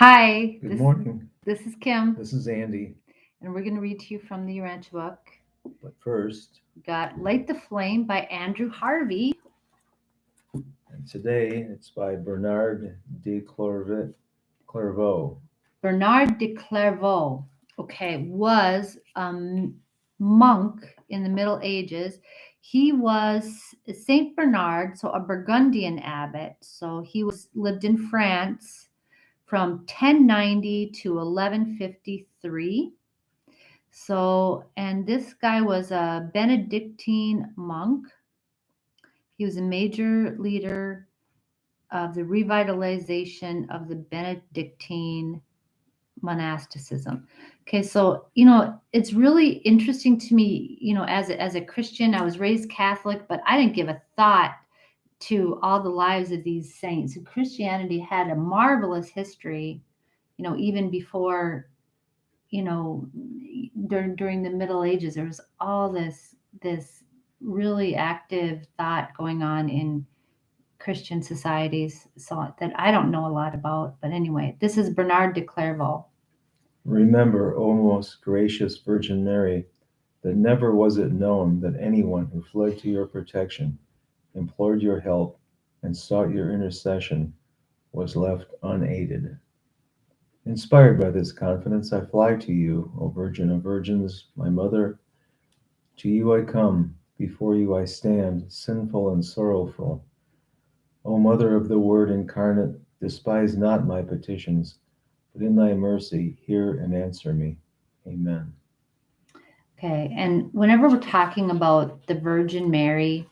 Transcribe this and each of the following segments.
Hi, Good morning. this is Kim, This is Andy. and we're going to read to you from the Urantia book. But first, We got Light the Flame by Andrew Harvey. and today it's by Bernard de Clairvaux. Bernard de Clairvaux, was a monk in the Middle Ages. He was Saint Bernard, so a Burgundian abbot. So he was lived in France from 1090 to 1153. So, and this guy was a Benedictine monk. He was a major leader of the revitalization of the Benedictine monasticism. Okay, so it's really interesting to me. As a Christian, I was raised Catholic, but I didn't give a thought to all the lives of these saints. And Christianity had a marvelous history. Even before during the Middle Ages, there was all this really active thought going on in Christian societies, so that I don't know a lot about. But anyway, this is Bernard de Clairvaux. Remember, O most gracious Virgin Mary, that never was it known that anyone who fled to your protection, implored your help, and sought your intercession was left unaided. Inspired by this confidence, I fly to you, O Virgin of Virgins, my Mother. To you I come, before you I stand, sinful and sorrowful. O Mother of the Word incarnate, despise not my petitions, but in thy mercy hear and answer me. Amen. Okay, and whenever we're talking about the Virgin Mary,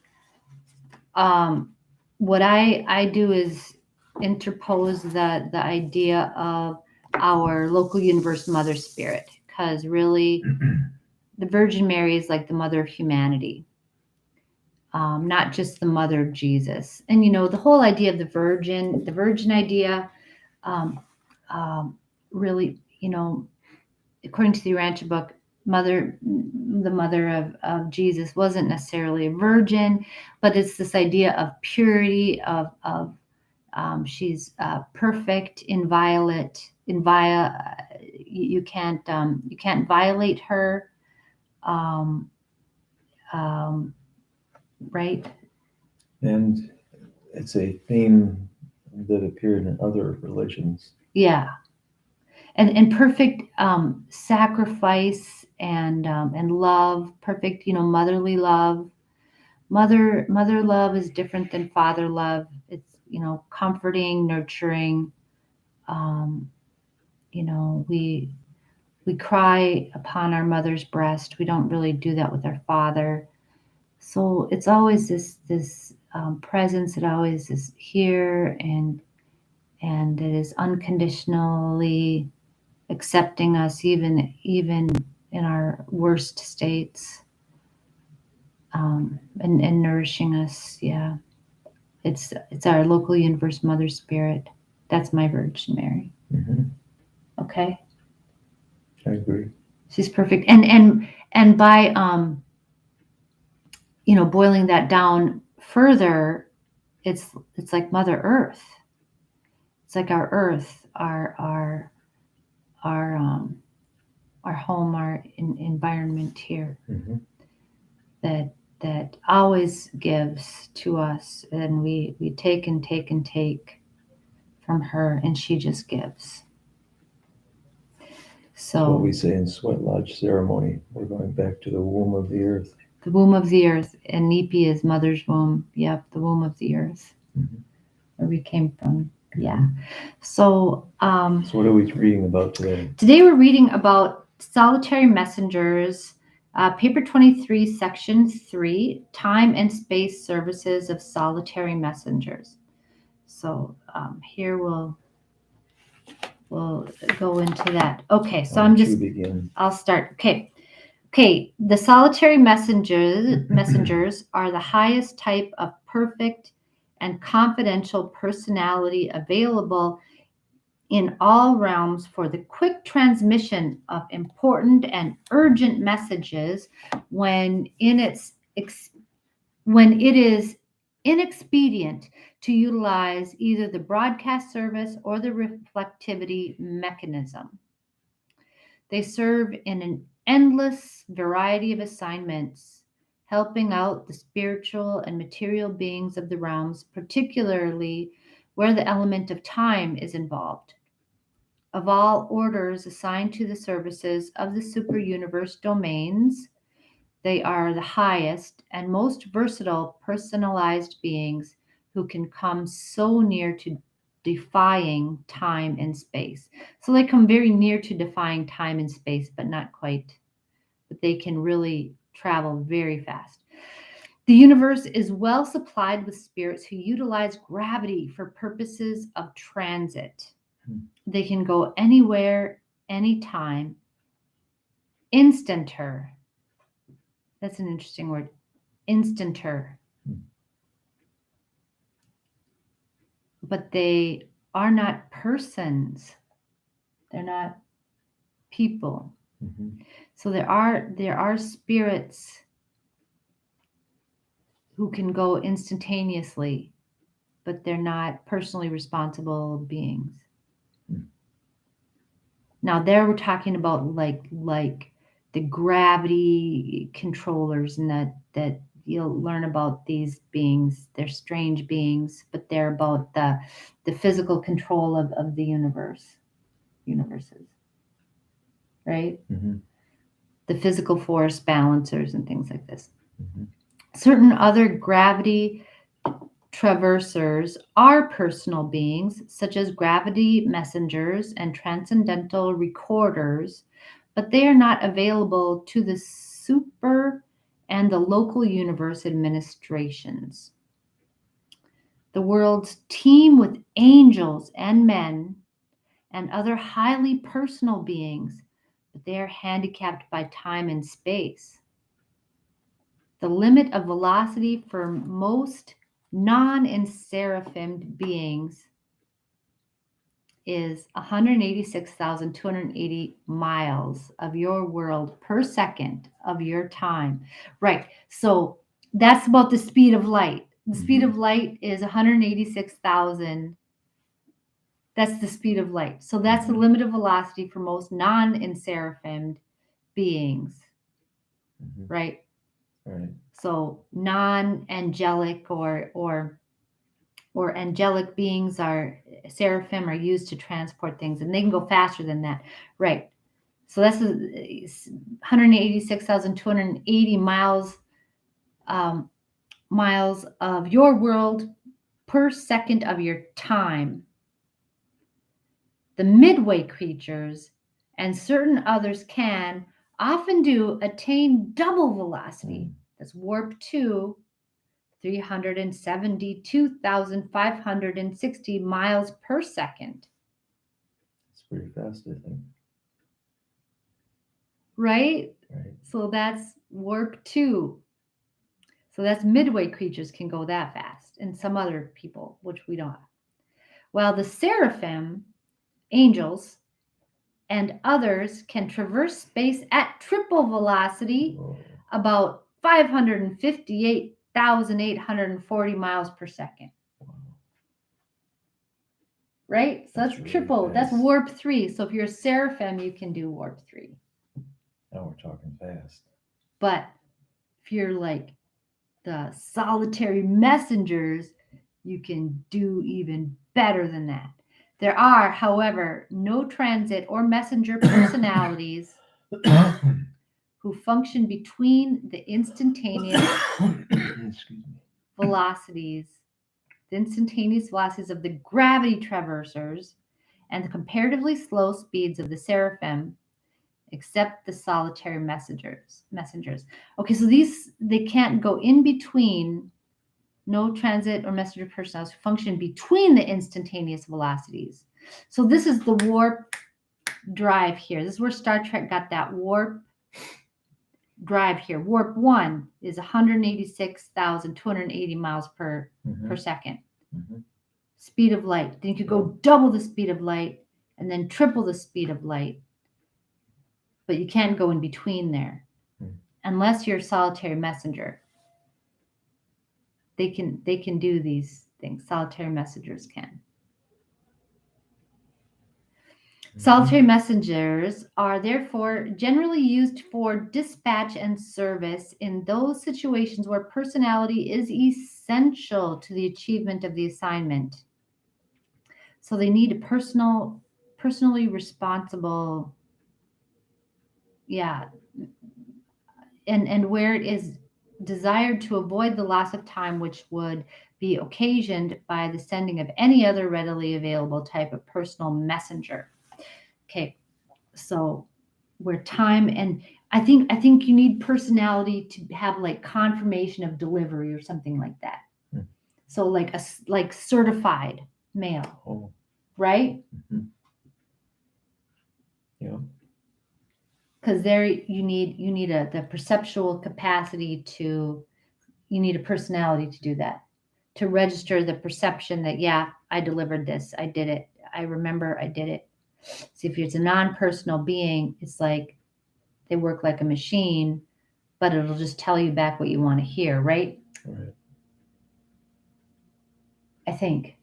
what I do is interpose the idea of our local universe mother spirit, because really the Virgin Mary is like the mother of humanity, not just the mother of Jesus. And the whole idea of the virgin idea, um, really, according to the Urantia book, the mother of Jesus wasn't necessarily a virgin, but it's this idea of purity, of she's perfect, inviolate, you can't violate her, um, um, right? And it's a theme that appeared in other religions. Yeah, and perfect sacrifice and love, perfect motherly love. Mother love is different than father love. It's comforting, nurturing. Um, we cry upon our mother's breast. We don't really do that with our father. So it's always this presence that always is here, and it is unconditionally accepting us, even in our worst states, and nourishing us. Yeah, it's our local universe mother spirit. That's my Virgin Mary. Hmm. Okay, I agree. she's perfect. And by boiling that down further, it's like Mother Earth. It's like our Earth, our our home, our environment here, Hmm. that always gives to us, and we take and take and take from her, and she just gives. It's what So we say in Sweat Lodge ceremony. We're going back to the womb of the earth. the womb of the earth, and Nipi is mother's womb. Yep, the womb of the earth, Hmm. where we came from. Yeah. So So, what are we reading about today? today we're reading about solitary messengers, paper 23, section 3, time and space services of solitary messengers. So here we'll go into that. Okay, so Why don't you begin? I'll start. Okay. The solitary messengers are the highest type of perfect and confidential personality available in all realms for the quick transmission of important and urgent messages when in its when it is inexpedient to utilize either the broadcast service or the reflectivity mechanism. They serve in an endless variety of assignments, helping out the spiritual and material beings of the realms, particularly where the element of time is involved. Of all orders assigned to the services of the super universe domains, they are the highest and most versatile personalized beings who can come so near to defying time and space. So they come very near to defying time and space, but not quite. But they can really travel very fast. The universe is well supplied with spirits who utilize gravity for purposes of transit. They can go anywhere, anytime, instanter. That's an interesting word. Instanter. But they are not persons. They're not people. Mm-hmm. So there are spirits who can go instantaneously, but they're not personally responsible beings. Mm. Now there we're talking about like the gravity controllers, and that you'll learn about these beings. They're strange beings, but they're about the physical control of the universes, right? Mm-hmm. The physical force balancers and things like this. Mm-hmm. Certain other gravity traversers are personal beings, such as gravity messengers and transcendental recorders, but they are not available to the super and the local universe administrations. The worlds teem with angels and men and other highly personal beings, but they are handicapped by time and space. The limit of velocity for most non-enseraphimed beings is 186,280 miles of your world per second of your time. Right. So that's about the speed of light. The speed of light is 186,000. That's the speed of light. So that's the limit of velocity for most non-enseraphimed beings. Mm-hmm. Right. Right. So non-angelic or angelic beings are seraphim are used to transport things, and they can go faster than that. Right. So that's 186,280 miles of your world per second of your time. The midway creatures and certain others can often do attain double velocity. That's warp 2, 372,560 miles per second. It's pretty fast, I think. Right? Right. So that's warp 2. So that's midway creatures can go that fast, and some other people, which we don't have. While the seraphim, angels, and others can traverse space at triple velocity, Whoa. about 558,840 miles per second. Wow. Right? So that's really triple. fast. That's warp 3. So if you're a seraphim, you can do warp 3. Now we're talking fast. But if you're like the solitary messengers, you can do even better than that. There are, however, no transit or messenger personalities who function between the instantaneous Excuse me. velocities, of the gravity traversers and the comparatively slow speeds of the seraphim, except the solitary messengers. Okay, so these they can't go in between. No transit or messenger personnel function between the instantaneous velocities. So this is the warp drive here. This is where Star Trek got that warp drive here. Warp 1 is 186,280 miles per second. Mm-hmm. Speed of light. Then you could go double the speed of light and then triple the speed of light. But you can't go in between there unless you're a solitary messenger. They can do these things. Solitary messengers can. Solitary messengers are therefore generally used for dispatch and service in those situations where personality is essential to the achievement of the assignment. So they need a personally responsible, yeah, and where it is desired to avoid the loss of time which would be occasioned by the sending of any other readily available type of personal messenger. Okay, so where time and I think you need personality to have like confirmation of delivery or something like that. Hmm. So like certified mail, Oh, right? yeah. Because there you need the perceptual capacity to, you need a personality to do that, to register the perception that, yeah, I delivered this, I did it, I remember I did it. See, if it's a non-personal being, it's like they work like a machine, but it'll just tell you back what you want to hear, right? Right. I think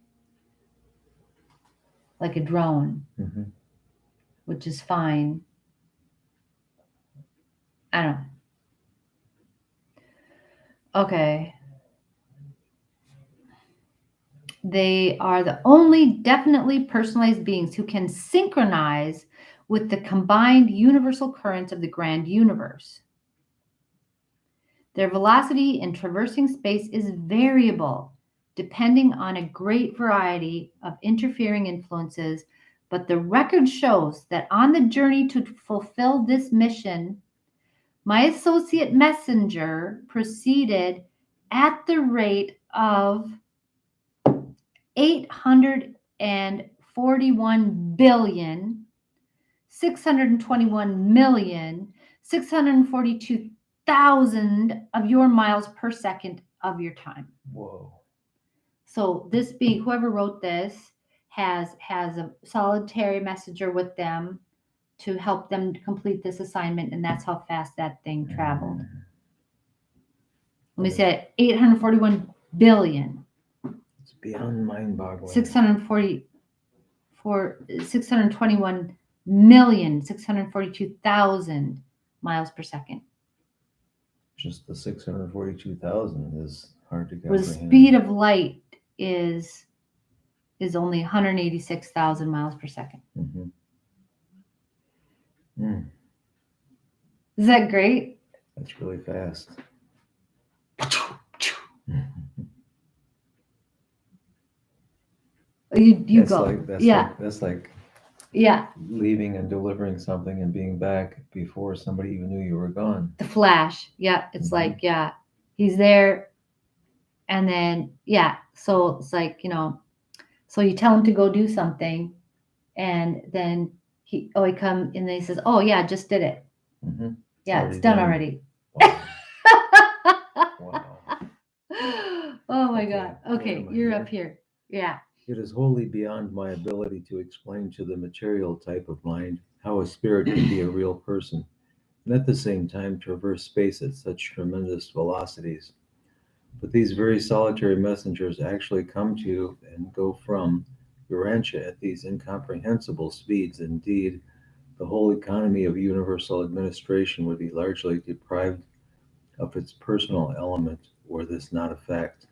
like a drone, Mm-hmm. which is fine. I don't know. Okay. They are the only definitely personalized beings who can synchronize with the combined universal currents of the grand universe. Their velocity in traversing space is variable, depending on a great variety of interfering influences, but the record shows that on the journey to fulfill this mission, my associate messenger proceeded at the rate of 841 billion 621 million 642,000 of your miles per second of your time. Whoa. So this being, whoever wrote this has a solitary messenger with them to help them complete this assignment, and that's how fast that thing traveled. Let me say it, 841 billion It's beyond mind-boggling. 621 million 642,000 miles per second. Just the 642,000 is hard to Where the comprehend. speed of light is only 186,000 miles per second. Mm-hmm. Mm, Is that great? that's really fast. You That's go. like that's Yeah. like that's like Yeah. leaving and delivering something and being back before somebody even knew you were gone. The flash. Yeah. It's Mhm. like, yeah, he's there. And then, yeah. So it's like, so you tell him to go do something. And then he come and then he says, oh, yeah, just did it. Mm-hmm. Yeah, it's done already. Wow. Wow. Oh my Okay, God. where Okay, am I you're here? up here. Yeah. It is wholly beyond my ability to explain to the material type of mind how a spirit can be a real person, and at the same time traverse space at such tremendous velocities. But these very solitary messengers actually come to and go from Urantia at these incomprehensible speeds. Indeed, the whole economy of universal administration would be largely deprived of its personal element were this not a fact.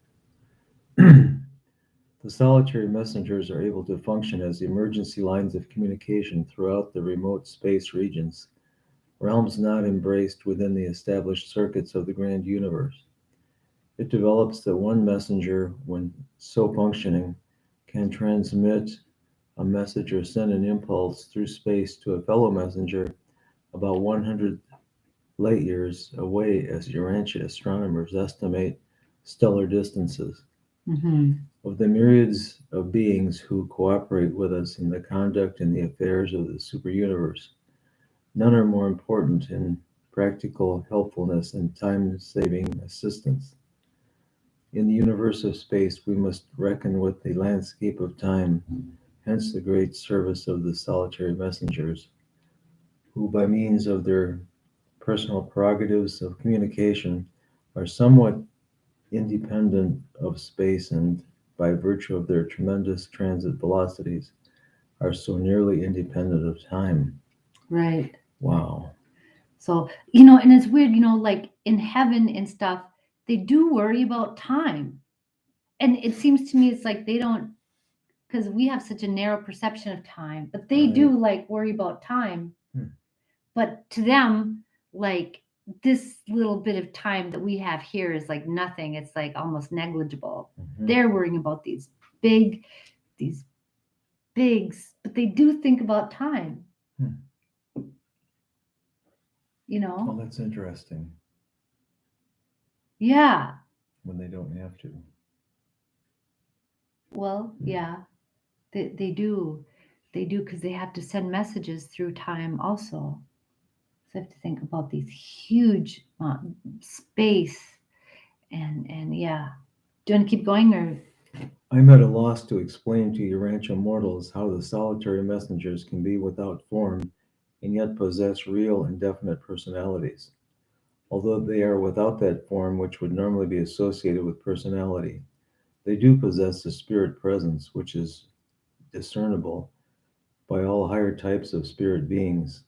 The solitary messengers are able to function as emergency lines of communication throughout the remote space regions, realms not embraced within the established circuits of the grand universe. It develops that one messenger, when so functioning, can transmit a message or send an impulse through space to a fellow messenger about 100 light years away as Urantia astronomers estimate stellar distances. Mm-hmm. Of the myriads of beings who cooperate with us in the conduct and the affairs of the superuniverse, none are more important in practical helpfulness and time saving assistance. In the universe of space, we must reckon with the landscape of time, hence the great service of the solitary messengers, who, by means of their personal prerogatives of communication, are somewhat independent of space and, by virtue of their tremendous transit velocities, are so nearly independent of time. Right. Wow. So, and it's weird, like in heaven and stuff, they do worry about time. And it seems to me it's like they don't, because we have such a narrow perception of time, but they Right. do like worry about time. Hmm. But to them, like this little bit of time that we have here is like nothing. It's like almost negligible. Mhm. They're worrying about big, these bigs, but they do think about time, Hmm. you Oh, know? that's interesting. Yeah. When they don't have to. Well, yeah, they do. They do because they have to send messages through time also. So I have to think about these huge space and yeah. Do you want to keep going or? I'm at a loss to explain to Urantia mortals how the solitary messengers can be without form and yet possess real and definite personalities, although they are without that form which would normally be associated with personality. They do possess a spirit presence which is discernible by all higher types of spirit beings.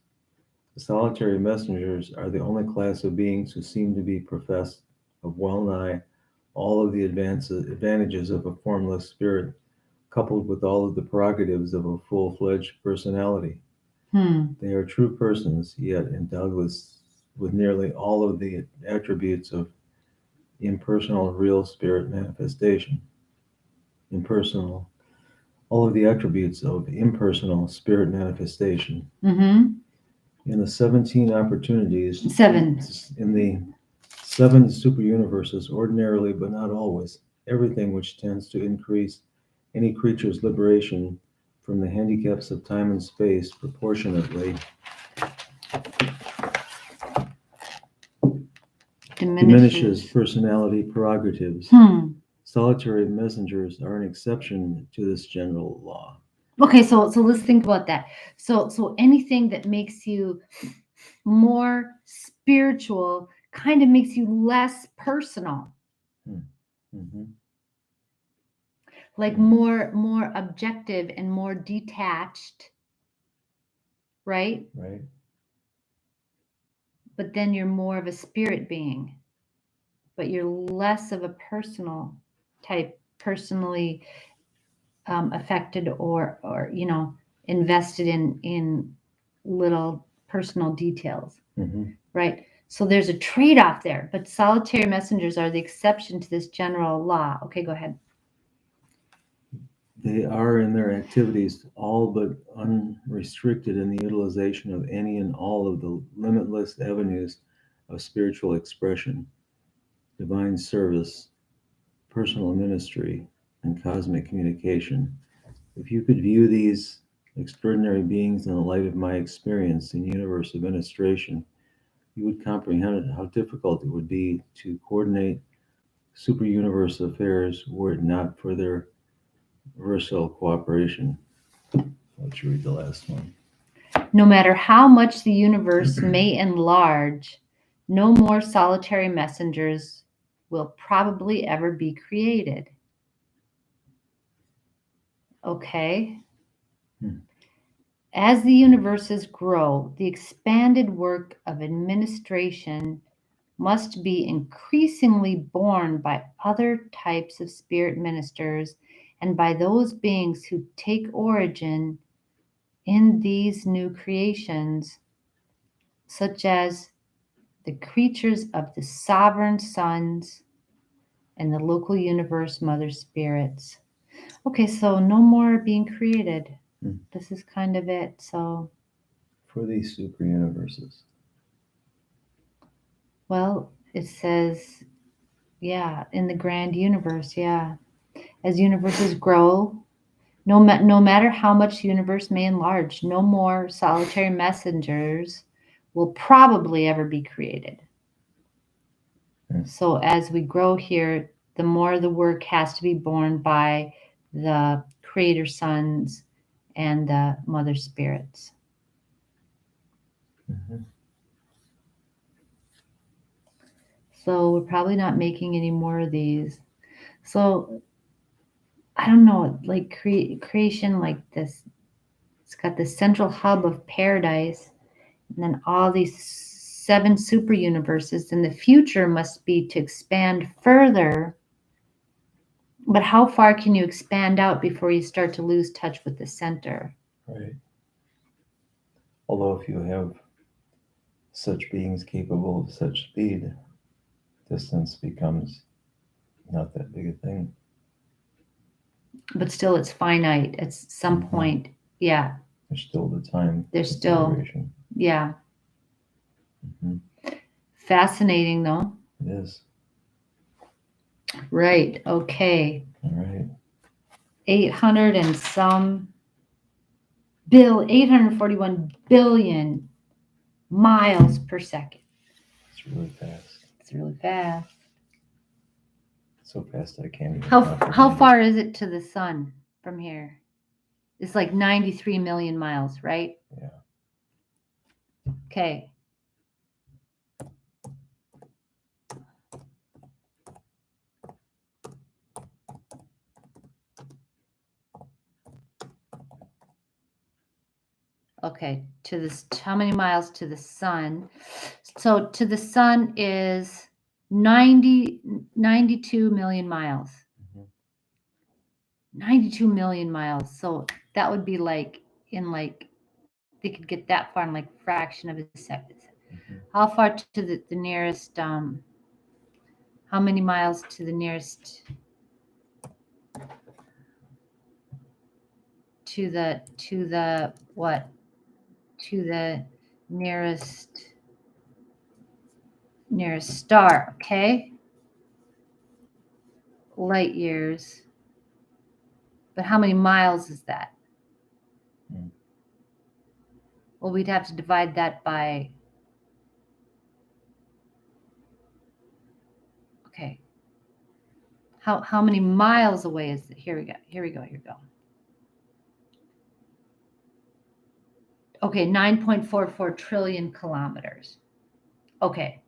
The solitary messengers are the only class of beings who seem to be professed of well nigh all of the advantages of a formless spirit, coupled with all of the prerogatives of a full-fledged personality. Hmm. They are true persons, yet endowed with nearly all of the attributes of impersonal real spirit manifestation. Impersonal, all of the attributes of impersonal spirit manifestation. Mm-hmm. In the 17 opportunities, 7. in the 7 super universes, ordinarily but not always, everything which tends to increase any creature's liberation from the handicaps of time and space proportionately diminishes personality prerogatives. Hmm. Solitary messengers are an exception to this general law. Okay, so let's think about that. So anything that makes you more spiritual kind of makes you less personal, Mm-hmm. like more objective and more detached, right? Right? But then you're more of a spirit being, but you're less of a personal type, personally affected or invested in little personal details, Mm-hmm. right? So there's a trade-off there, but solitary messengers are the exception to this general law. Okay, go ahead. They are in their activities all but unrestricted in the utilization of any and all of the limitless avenues of spiritual expression, divine service, personal ministry, and cosmic communication. If you could view these extraordinary beings in the light of my experience in universe administration, you would comprehend how difficult it would be to coordinate super universe affairs were it not for their versatile cooperation. Let's read the last one. No matter how much the universe may enlarge, no more solitary messengers will probably ever be created. Okay. Hmm. As the universes grow, the expanded work of administration must be increasingly borne by other types of spirit ministers and by those beings who take origin in these new creations, such as the creatures of the sovereign suns and the local universe mother spirits. Okay, so no more being created. Hmm. This is kind of it. So, For these super universes. well, it says, yeah, in the grand universe, yeah. As universes grow, no matter how much the universe may enlarge, no more solitary messengers will probably ever be created. Hmm. So as we grow here, the more the work has to be borne by the creator sons and the mother spirits. Mm-hmm. So we're probably not making any more of these. So I don't know, like creation like this. It's got the central hub of paradise, and then all these 7 super universes. And the future must be to expand further. But how far can you expand out before you start to lose touch with the center? Right. Although if you have such beings capable of such speed, distance becomes not that big a thing. But still, it's finite. At some Mhm. point, yeah, There's still the time. there's still, consideration. yeah. Mhm. Fascinating, though. It is. Right. Okay. All right. 800 and some 841 billion miles per second. It's really fast. It's really fast. So fast I can't even How comprehend it. far is it to the sun from here? It's like 93 million miles, right? Yeah. Okay. Okay, to this, how many miles to the sun? So to the sun is 92 million miles. Mhm. 92 million miles. So that would be like in like, they could get that far in like fraction of a second. Mhm. How far to the nearest, how many miles to the nearest, to the what? To the nearest star, okay? Light years. But how many miles is that? Mm. Well, we'd have to divide that by, okay. How many miles away is it? Here we go. Here we go. Here we go. Okay, 9.44 trillion kilometers. Okay.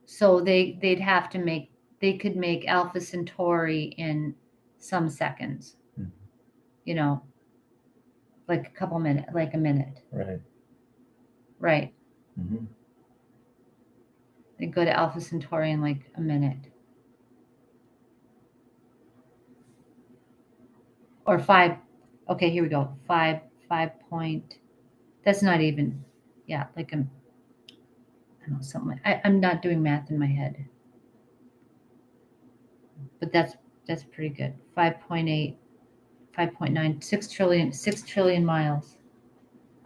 So they'd have to make, they could make Alpha Centauri in some seconds. Mhm. You know, like a couple minutes, like a minute. Right. Right. Mm-hmm. They go to Alpha Centauri in like a minute. Or 5. Okay, here we go. 5 point. That's not even. Yeah, like I don't know, something like, I'm not doing math in my head. But that's pretty good. 5.8, 5.9, 6 trillion miles.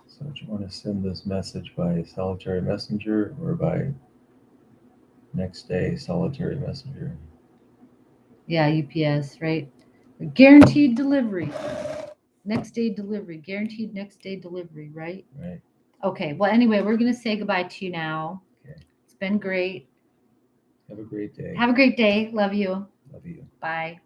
So do you want to send this message by solitary messenger or by next day solitary messenger? Yeah, UPS, right? Guaranteed delivery. Next day delivery. Guaranteed next day delivery, right? Right. Okay. Well, anyway, we're going to say goodbye to you now. Okay. It's been great. Have a great day. Have a great day. Love you. Love you. Bye.